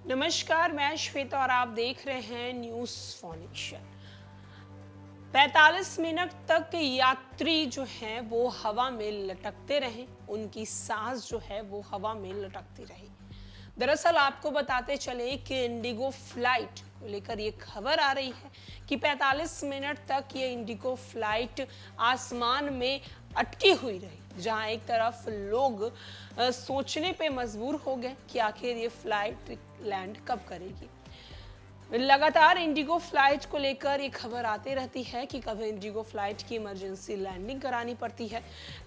नमस्कार, मैं श्वेता और आप देख रहे हैं न्यूज फॉनिक्शन। 45 मिनट तक यात्री जो हैं वो हवा में लटकते रहे, उनकी सांस जो है वो हवा में लटकती रही। दरअसल आपको बताते चले कि इंडिगो फ्लाइट को लेकर ये खबर आ रही है कि 45 मिनट तक ये इंडिगो फ्लाइट आसमान में अटकी हुई रही, जहां एक तरफ लोग सोचने पे मजबूर हो गए कि आखिर ये फ्लाइट लैंड कब करेगी। लगातार इंडिगो फ्लाइट को लेकर ये खबर आती रहती है कि कभी इंडिगो फ्लाइट की इमरजेंसी लैंडिंग करानी पड़ती है,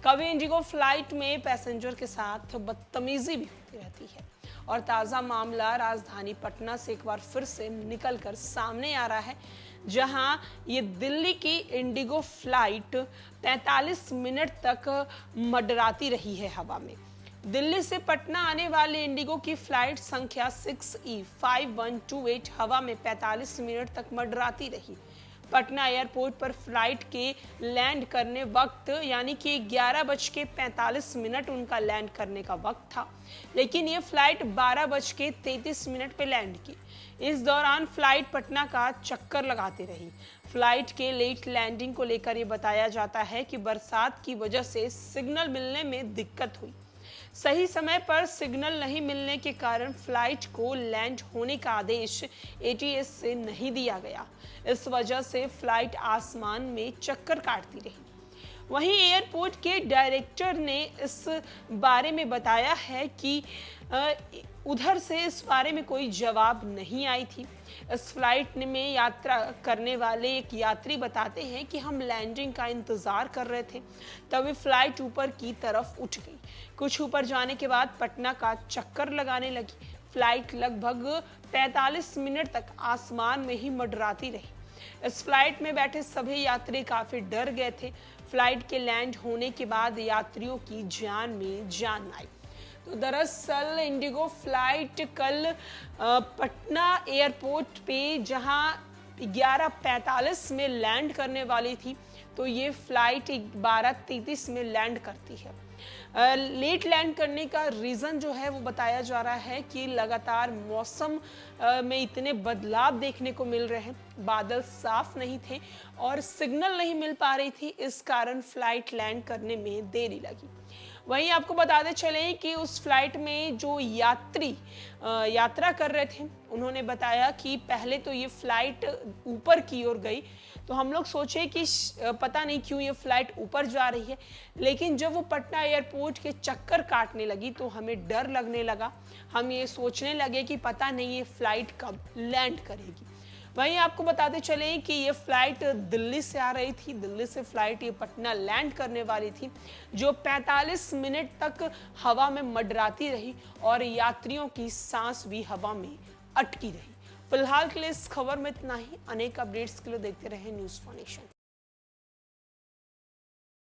कभी इंडिगो फ्लाइट में पैसेंजर के साथ बदतमीजी भी होती रहती है। और ताज़ा मामला राजधानी पटना से एक बार फिर से निकलकर सामने आ रहा है, जहां ये दिल्ली की इंडिगो फ्लाइट 45 मिनट तक मंडराती रही है हवा में। दिल्ली से पटना आने वाली इंडिगो की फ्लाइट संख्या 6E5128 हवा में 45 मिनट तक मंडराती रही। पटना एयरपोर्ट पर फ्लाइट के लैंड करने वक्त यानी कि 11:45 उनका लैंड करने का वक्त था, लेकिन ये फ्लाइट 12:33 पे लैंड की। इस दौरान फ्लाइट पटना का चक्कर लगाती रही। फ्लाइट के लेट लैंडिंग को लेकर ये बताया जाता है कि बरसात की वजह से सिग्नल मिलने में दिक्कत हुई। सही समय पर सिग्नल नहीं मिलने के कारण फ्लाइट को लैंड होने का आदेश एटीएस से नहीं दिया गया। इस वजह से फ्लाइट आसमान में चक्कर काटती रही। वहीं एयरपोर्ट के डायरेक्टर ने इस बारे में बताया है कि उधर से इस बारे में कोई जवाब नहीं आई थी। इस फ्लाइट में यात्रा करने वाले एक यात्री बताते हैं कि हम लैंडिंग का इंतजार कर रहे थे, तभी फ्लाइट ऊपर की तरफ उठ गई। कुछ ऊपर जाने के बाद पटना का चक्कर लगाने लगी। फ्लाइट लगभग 45 मिनट तक आसमान में ही मंडराती रही। इस फ्लाइट में बैठे सभी यात्री काफी डर गए थे। फ्लाइट के लैंड होने के बाद यात्रियों की जान में जान आई। तो दरअसल इंडिगो फ्लाइट कल पटना एयरपोर्ट पे जहां 11:45 में लैंड करने वाली थी, तो ये फ्लाइट 12:33 में लैंड करती है। लेट लैंड करने का रीज़न जो है वो बताया जा रहा है कि लगातार मौसम में इतने बदलाव देखने को मिल रहे हैं, बादल साफ नहीं थे और सिग्नल नहीं मिल पा रही थी, इस कारण फ्लाइट लैंड करने में देरी लगी। वहीं आपको बताते चले कि उस फ्लाइट में जो यात्री यात्रा कर रहे थे, उन्होंने बताया कि पहले तो ये फ्लाइट ऊपर की ओर गई, तो हम लोग सोचे कि पता नहीं क्यों ये फ्लाइट ऊपर जा रही है, लेकिन जब वो पटना एयरपोर्ट के चक्कर काटने लगी तो हमें डर लगने लगा। हम ये सोचने लगे कि पता नहीं ये फ्लाइट कब लैंड करेगी। वहीं आपको बताते चले कि ये फ्लाइट दिल्ली से आ रही थी, दिल्ली से फ्लाइट ये पटना लैंड करने वाली थी, जो 45 मिनट तक हवा में मंडराती रही और यात्रियों की सांस भी हवा में अटकी रही। फिलहाल के लिए इस खबर में इतना ही। अनेक अपडेट्स के लिए देखते रहे न्यूज फॉनिक्शन।